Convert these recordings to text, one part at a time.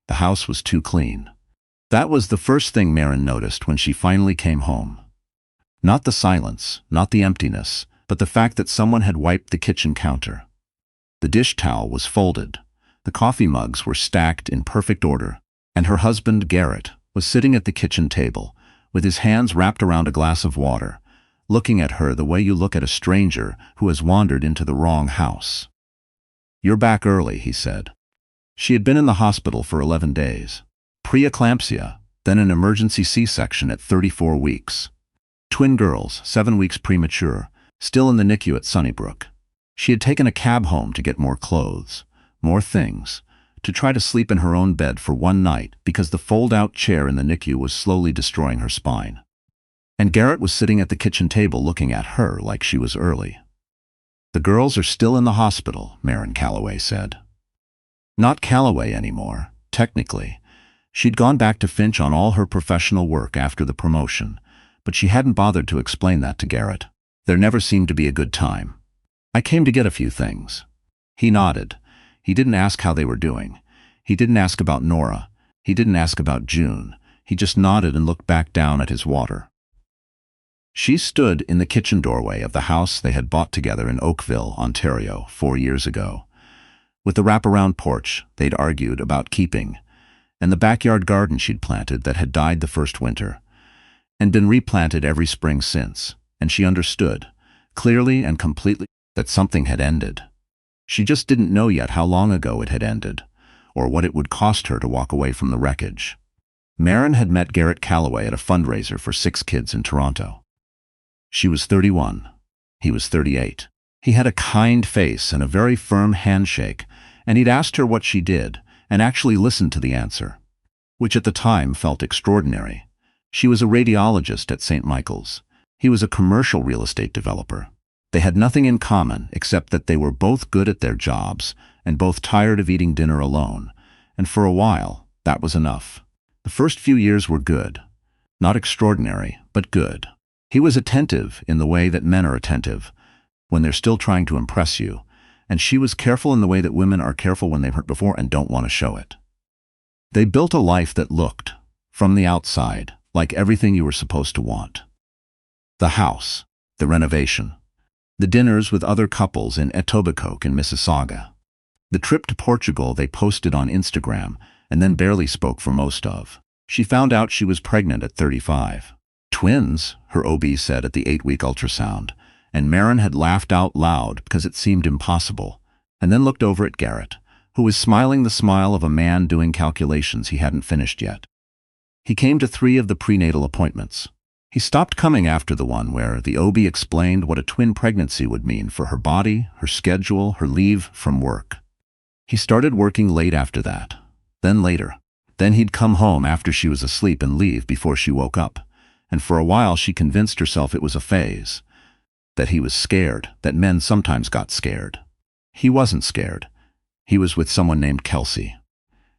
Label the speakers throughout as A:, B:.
A: The house was too clean. That was the first thing Maren noticed when she finally came home. Not the silence, not the emptiness, but the fact that someone had wiped the kitchen counter. The dish towel was folded, the coffee mugs were stacked in perfect order, and her husband, Garrett, was sitting at the kitchen table, with his hands wrapped around a glass of water, looking at her the way you look at a stranger who has wandered into the wrong house. "You're back early," he said. She had been in the hospital for 11 days. Preeclampsia, then an emergency C-section at 34 weeks. Twin girls, 7 weeks premature, still in the NICU at Sunnybrook. She had taken a cab home to get more clothes, more things, to try to sleep in her own bed for one night because the fold-out chair in the NICU was slowly destroying her spine. And Garrett was sitting at the kitchen table looking at her like she was early. "The girls are still in the hospital," Maren Calloway said. Not Calloway anymore, technically. She'd gone back to Finch on all her professional work after the promotion, but she hadn't bothered to explain that to Garrett. There never seemed to be a good time. "I came to get a few things." He nodded. He didn't ask how they were doing. He didn't ask about Nora. He didn't ask about June. He just nodded and looked back down at his water. She stood in the kitchen doorway of the house they had bought together in Oakville, Ontario, 4 years ago, with the wraparound porch they'd argued about keeping, and the backyard garden she'd planted that had died the first winter, and been replanted every spring since, and she understood, clearly and completely, that something had ended. She just didn't know yet how long ago it had ended, or what it would cost her to walk away from the wreckage. Maren had met Garrett Calloway at a fundraiser for 6 kids in Toronto. She was 31. He was 38. He had a kind face and a very firm handshake, and he'd asked her what she did, and actually listened to the answer, which at the time felt extraordinary. She was a radiologist at St. Michael's. He was a commercial real estate developer. They had nothing in common except that they were both good at their jobs and both tired of eating dinner alone, and for a while, that was enough. The first few years were good. Not extraordinary, but good. He was attentive in the way that men are attentive, when they're still trying to impress you, and she was careful in the way that women are careful when they've hurt before and don't want to show it. They built a life that looked, from the outside, like everything you were supposed to want. The house, the renovation, the dinners with other couples in Etobicoke and Mississauga, the trip to Portugal they posted on Instagram and then barely spoke for most of. She found out she was pregnant at 35. Twins, her OB said at the 8-week ultrasound, and Maren had laughed out loud because it seemed impossible, and then looked over at Garrett, who was smiling the smile of a man doing calculations he hadn't finished yet. He came to 3 of the prenatal appointments. He stopped coming after the one where the OB explained what a twin pregnancy would mean for her body, her schedule, her leave from work. He started working late after that, then later. Then he'd come home after she was asleep and leave before she woke up, and for a while she convinced herself it was a phase, that he was scared, that men sometimes got scared. He wasn't scared. He was with someone named Kelsey.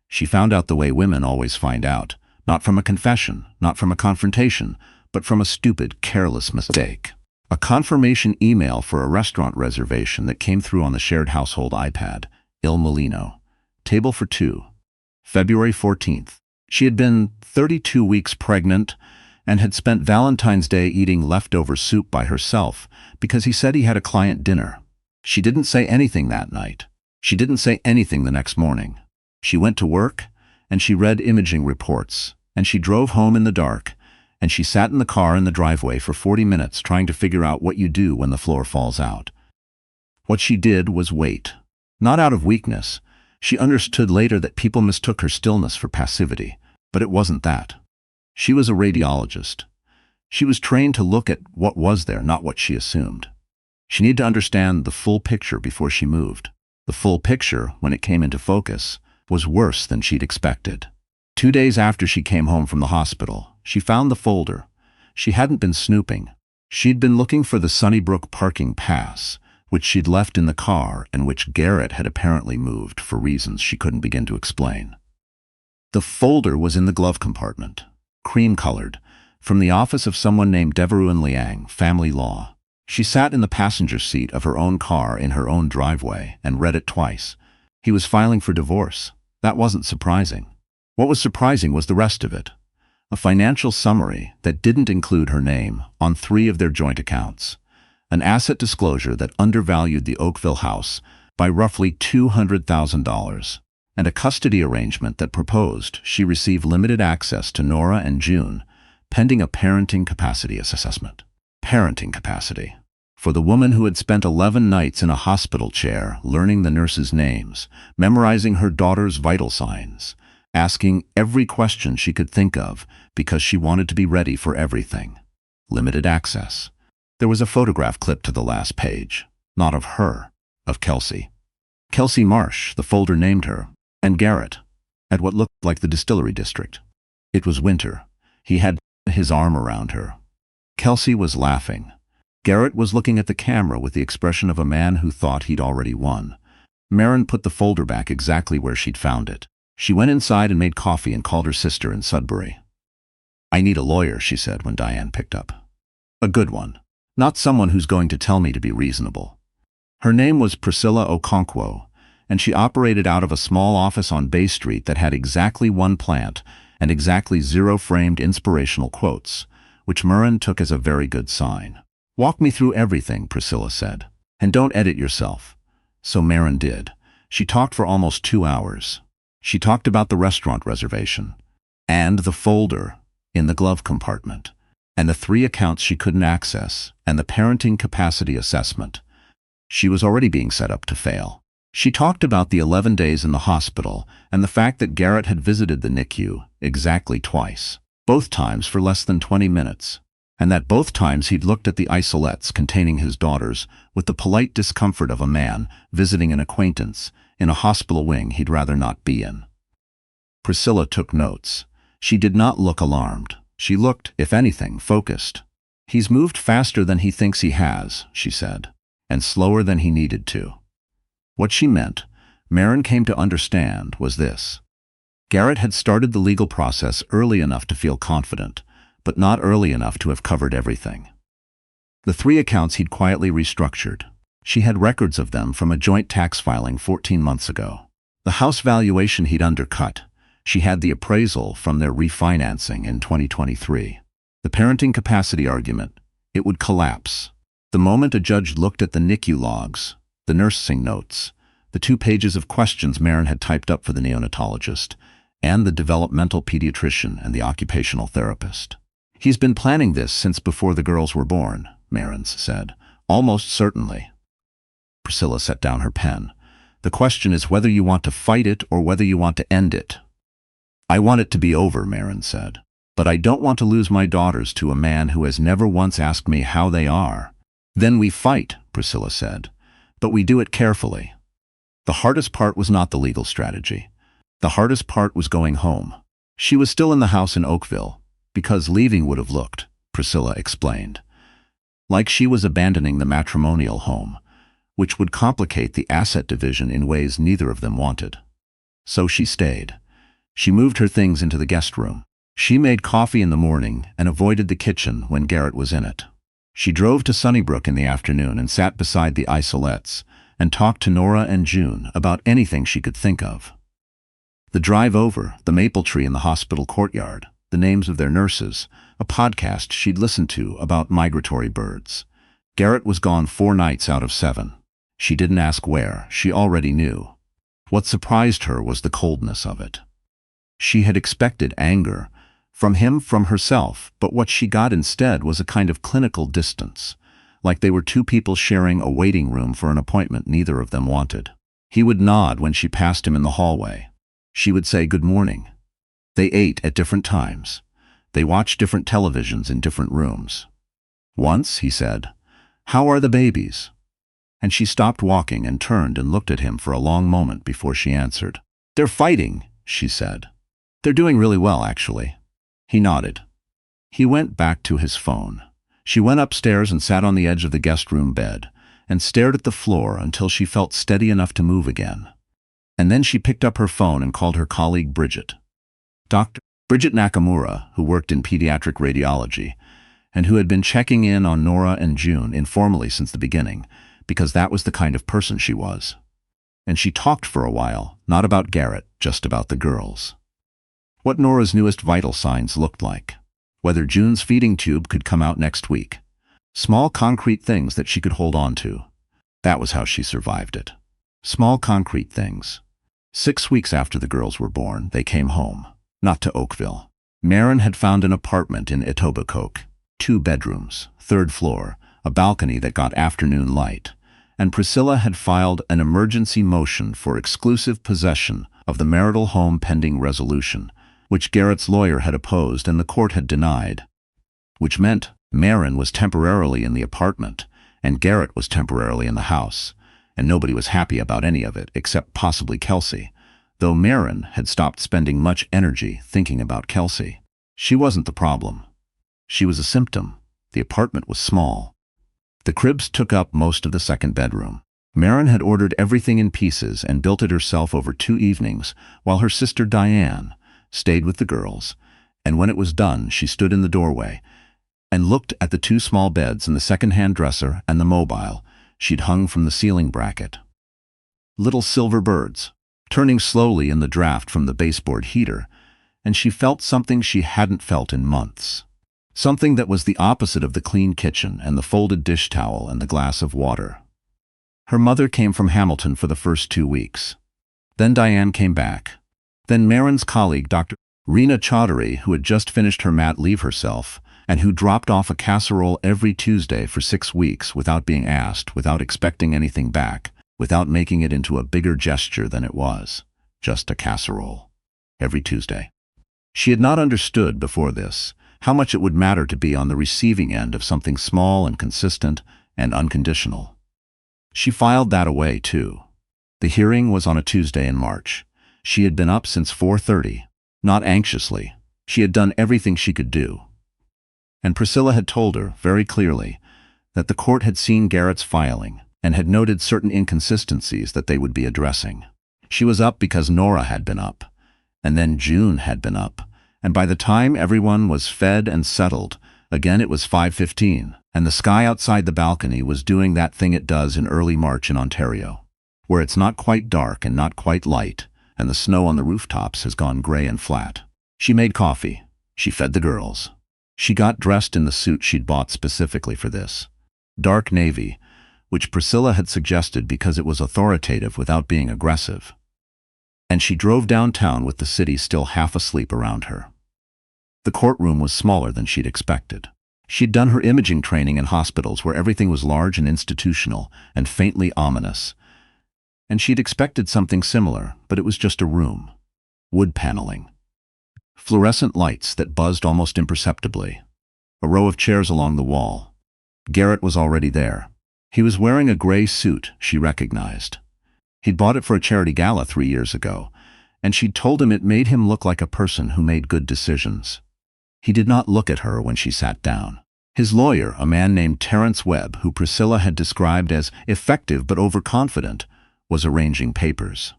A: She found out the way women always find out, not from a confession, not from a confrontation, but from a stupid, careless mistake. A confirmation email for a restaurant reservation that came through on the shared household iPad, Il Molino. Table for 2. February 14th. She had been 32 weeks pregnant and had spent Valentine's Day eating leftover soup by herself because he said he had a client dinner. She didn't say anything that night. She didn't say anything the next morning. She went to work, and she read imaging reports, and she drove home in the dark, and she sat in the car in the driveway for 40 minutes trying to figure out what you do when the floor falls out. What she did was wait. Not out of weakness. She understood later that people mistook her stillness for passivity, but it wasn't that. She was a radiologist. She was trained to look at what was there, not what she assumed. She needed to understand the full picture before she moved. The full picture, when it came into focus, was worse than she'd expected. 2 days after she came home from the hospital, she found the folder. She hadn't been snooping. She'd been looking for the Sunnybrook parking pass, which she'd left in the car and which Garrett had apparently moved for reasons she couldn't begin to explain. The folder was in the glove compartment, cream-colored, from the office of someone named Devereaux Liang, family law. She sat in the passenger seat of her own car in her own driveway and read it twice. He was filing for divorce. That wasn't surprising. What was surprising was the rest of it. A financial summary that didn't include her name on 3 of their joint accounts. An asset disclosure that undervalued the Oakville house by roughly $200,000. And a custody arrangement that proposed she receive limited access to Nora and June, pending a parenting capacity assessment. Parenting capacity. For the woman who had spent 11 nights in a hospital chair learning the nurses' names, memorizing her daughter's vital signs, asking every question she could think of because she wanted to be ready for everything. Limited access. There was a photograph clipped to the last page, not of her, of Kelsey. Kelsey Marsh, the folder named her, and Garrett, at what looked like the distillery district. It was winter. He had his arm around her. Kelsey was laughing. Garrett was looking at the camera with the expression of a man who thought he'd already won. Maren put the folder back exactly where she'd found it. She went inside and made coffee and called her sister in Sudbury. "I need a lawyer," she said when Diane picked up. "A good one. Not someone who's going to tell me to be reasonable." Her name was Priscilla Okonkwo, and she operated out of a small office on Bay Street that had exactly 1 plant and exactly 0 framed inspirational quotes, which Maren took as a very good sign. "Walk me through everything," Priscilla said. "And don't edit yourself." So Maren did. She talked for almost 2 hours. She talked about the restaurant reservation, and the folder in the glove compartment, and the 3 accounts she couldn't access, and the parenting capacity assessment. She was already being set up to fail. She talked about the 11 days in the hospital and the fact that Garrett had visited the NICU exactly twice, both times for less than 20 minutes, and that both times he'd looked at the isolettes containing his daughters with the polite discomfort of a man visiting an acquaintance in a hospital wing he'd rather not be in. Priscilla took notes. She did not look alarmed. She looked, if anything, focused. "He's moved faster than he thinks he has," she said, "and slower than he needed to." What she meant, Maren came to understand, was this. Garrett had started the legal process early enough to feel confident, but not early enough to have covered everything. The 3 accounts he'd quietly restructured. She had records of them from a joint tax filing 14 months ago. The house valuation he'd undercut. She had the appraisal from their refinancing in 2023. The parenting capacity argument. It would collapse. The moment a judge looked at the NICU logs, the nursing notes, the 2 pages of questions Maren had typed up for the neonatologist, and the developmental pediatrician and the occupational therapist. "He's been planning this since before the girls were born," Maren said. "Almost certainly." Priscilla set down her pen. "The question is whether you want to fight it or whether you want to end it." "I want it to be over," Maren said. "But I don't want to lose my daughters to a man who has never once asked me how they are." "Then we fight," Priscilla said. "But we do it carefully." The hardest part was not the legal strategy. The hardest part was going home. She was still in the house in Oakville, because leaving would have looked, Priscilla explained, like she was abandoning the matrimonial home, which would complicate the asset division in ways neither of them wanted. So she stayed. She moved her things into the guest room. She made coffee in the morning and avoided the kitchen when Garrett was in it. She drove to Sunnybrook in the afternoon and sat beside the isolettes and talked to Nora and June about anything she could think of. The drive over, the maple tree in the hospital courtyard, the names of their nurses, a podcast she'd listened to about migratory birds. Garrett was gone 4 nights out of 7. She didn't ask where, she already knew. What surprised her was the coldness of it. She had expected anger, from him, from herself, but what she got instead was a kind of clinical distance, like they were 2 people sharing a waiting room for an appointment neither of them wanted. He would nod when she passed him in the hallway. She would say good morning. They ate at different times. They watched different televisions in different rooms. Once, he said, "How are the babies?" And she stopped walking and turned and looked at him for a long moment before she answered. "They're fighting," she said. "They're doing really well, actually." He nodded. He went back to his phone. She went upstairs and sat on the edge of the guest room bed and stared at the floor until she felt steady enough to move again. And then she picked up her phone and called her colleague Bridget. Dr. Bridget Nakamura, who worked in pediatric radiology, and who had been checking in on Nora and June informally since the beginning, because that was the kind of person she was. And she talked for a while, not about Garrett, just about the girls. what Nora's newest vital signs looked like, whether June's feeding tube could come out next week. Small concrete things that she could hold on to. That was how she survived it. Small concrete things. 6 weeks after the girls were born, they came home. Not to Oakville. Maren had found an apartment in Etobicoke. 2 bedrooms, 3rd floor, a balcony that got afternoon light. And Priscilla had filed an emergency motion for exclusive possession of the marital home pending resolution, which Garrett's lawyer had opposed and the court had denied. Which meant Maren was temporarily in the apartment, and Garrett was temporarily in the house, and nobody was happy about any of it except possibly Kelsey, though Maren had stopped spending much energy thinking about Kelsey. She wasn't the problem. She was a symptom. The apartment was small. The cribs took up most of the 2nd bedroom. Maren had ordered everything in pieces and built it herself over 2 evenings, while her sister Diane stayed with the girls, and when it was done she stood in the doorway and looked at the 2 small beds and the second-hand dresser and the mobile she'd hung from the ceiling bracket. Little silver birds, turning slowly in the draft from the baseboard heater, and she felt something she hadn't felt in months. Something that was the opposite of the clean kitchen and the folded dish towel and the glass of water. Her mother came from Hamilton for the first 2 weeks. Then Diane came back. Then Maren's colleague, Dr. Reena Chaudhary, who had just finished her mat leave herself, and who dropped off a casserole every Tuesday for 6 weeks without being asked, without expecting anything back, without making it into a bigger gesture than it was. Just a casserole. Every Tuesday. She had not understood before this how much it would matter to be on the receiving end of something small and consistent and unconditional. She filed that away, too. The hearing was on a Tuesday in March. She had been up since 4:30, not anxiously. She had done everything she could do. And Priscilla had told her, very clearly, that the court had seen Garrett's filing and had noted certain inconsistencies that they would be addressing. She was up because Nora had been up, and then June had been up, and by the time everyone was fed and settled, again it was 5:15, and the sky outside the balcony was doing that thing it does in early March in Ontario, where it's not quite dark and not quite light, and the snow on the rooftops has gone gray and flat. She made coffee. She fed the girls. She got dressed in the suit she'd bought specifically for this. Dark navy, which Priscilla had suggested because it was authoritative without being aggressive. And she drove downtown with the city still half asleep around her. The courtroom was smaller than she'd expected. She'd done her imaging training in hospitals where everything was large and institutional and faintly ominous. And she'd expected something similar, but it was just a room. Wood paneling. Fluorescent lights that buzzed almost imperceptibly. A row of chairs along the wall. Garrett was already there. He was wearing a gray suit she recognized. He'd bought it for a charity gala 3 years ago, and she'd told him it made him look like a person who made good decisions. He did not look at her when she sat down. His lawyer, a man named Terence Webb, who Priscilla had described as effective but overconfident, was arranging papers.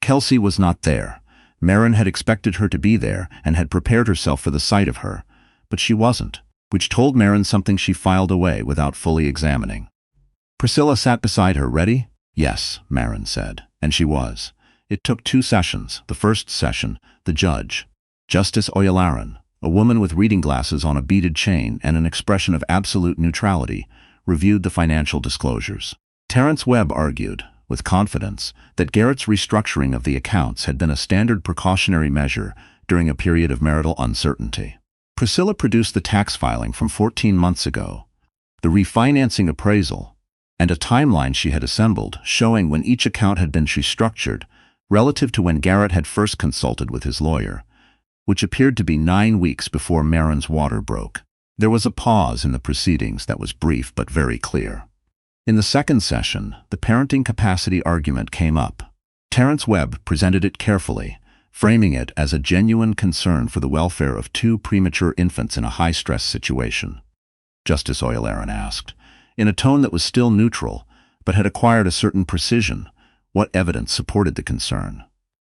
A: Kelsey was not there. Maren had expected her to be there and had prepared herself for the sight of her, but she wasn't, which told Maren something she filed away without fully examining. Priscilla sat beside her. Ready? Yes, Maren said, and she was. It took 2 sessions. The first session, the judge, Justice Oyalaran, a woman with reading glasses on a beaded chain and an expression of absolute neutrality, reviewed the financial disclosures. Terence Webb argued, with confidence, that Garrett's restructuring of the accounts had been a standard precautionary measure during a period of marital uncertainty. Priscilla produced the tax filing from 14 months ago, the refinancing appraisal, and a timeline she had assembled showing when each account had been restructured relative to when Garrett had first consulted with his lawyer, which appeared to be 9 weeks before Maren's water broke. There was a pause in the proceedings that was brief but very clear. In the second session, the parenting capacity argument came up. Terence Webb presented it carefully, framing it as a genuine concern for the welfare of 2 premature infants in a high-stress situation. Justice Oyalaran asked, in a tone that was still neutral, but had acquired a certain precision, what evidence supported the concern.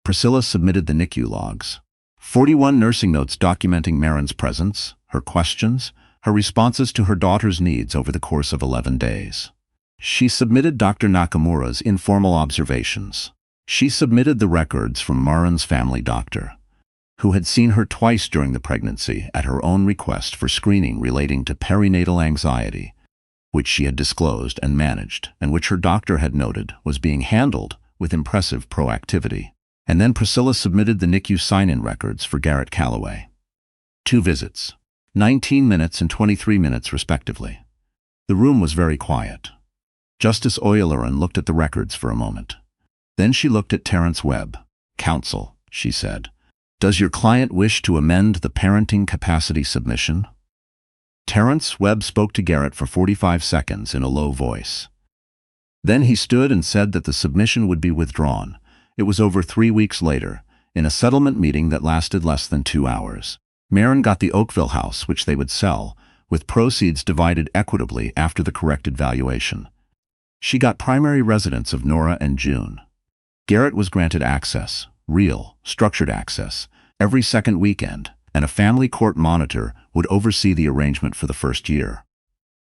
A: Priscilla submitted the NICU logs. 41 nursing notes documenting Maren's presence, her questions, her responses to her daughter's needs over the course of 11 days. She submitted Dr. Nakamura's informal observations. She submitted the records from Maren's family doctor. who had seen her twice during the pregnancy at her own request for screening relating to perinatal anxiety, which she had disclosed and managed, and which her doctor had noted was being handled with impressive proactivity. And then Priscilla submitted the NICU sign-in records for Garrett Calloway. 2 visits, 19 minutes and 23 minutes respectively. The room was very quiet. Justice Oyleron looked at the records for a moment. Then she looked at Terence Webb. "Counsel," she said, "does your client wish to amend the parenting capacity submission?" Terence Webb spoke to Garrett for 45 seconds in a low voice. Then he stood and said that the submission would be withdrawn. It was over 3 weeks later, in a settlement meeting that lasted less than 2 hours. Maren got the Oakville house, which they would sell, with proceeds divided equitably after the corrected valuation. She got primary residence of Nora and June. Garrett was granted access, real, structured access, every second weekend, and a family court monitor would oversee the arrangement for the first year.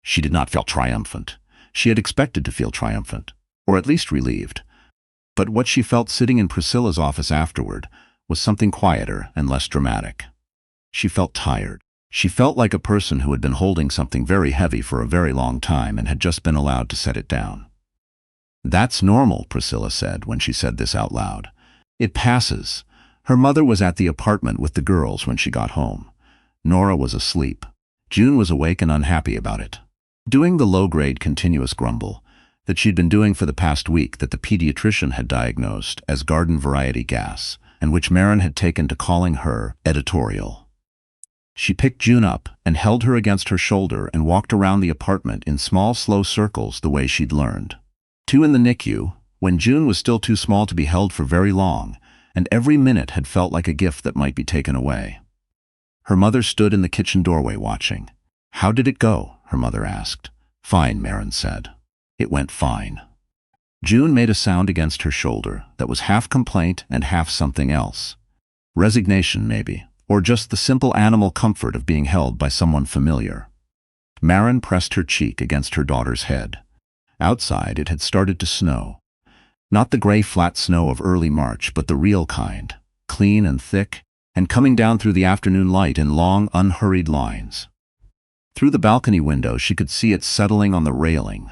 A: She did not feel triumphant. She had expected to feel triumphant, or at least relieved. But what she felt sitting in Priscilla's office afterward was something quieter and less dramatic. She felt tired. She felt like a person who had been holding something very heavy for a very long time and had just been allowed to set it down. "That's normal," Priscilla said when she said this out loud. "It passes." Her mother was at the apartment with the girls when she got home. Nora was asleep. June was awake and unhappy about it, doing the low-grade continuous grumble that she'd been doing for the past week that the pediatrician had diagnosed as garden variety gas, and which Maren had taken to calling her editorial. She picked June up and held her against her shoulder and walked around the apartment in small, slow circles the way she'd learned. 2 in the NICU, when June was still too small to be held for very long, and every minute had felt like a gift that might be taken away. Her mother stood in the kitchen doorway watching. "How did it go?" her mother asked. "Fine," Maren said. "It went fine." June made a sound against her shoulder that was half complaint and half something else. Resignation, maybe, or just the simple animal comfort of being held by someone familiar. Maren pressed her cheek against her daughter's head. Outside, it had started to snow. Not the gray flat snow of early March, but the real kind, clean and thick, and coming down through the afternoon light in long, unhurried lines. Through the balcony window, she could see it settling on the railing,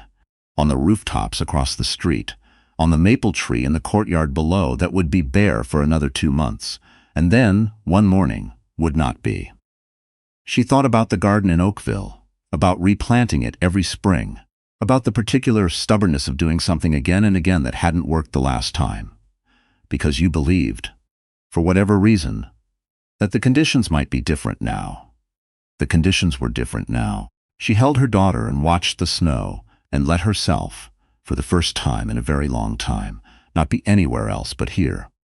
A: on the rooftops across the street, on the maple tree in the courtyard below that would be bare for another 2 months, and then, one morning, would not be. She thought about the garden in Oakville, about replanting it every spring, about the particular stubbornness of doing something again and again that hadn't worked the last time. Because you believed, for whatever reason, that the conditions might be different now. The conditions were different now. She held her daughter and watched the snow and let herself, for the first time in a very long time, not be anywhere else but here.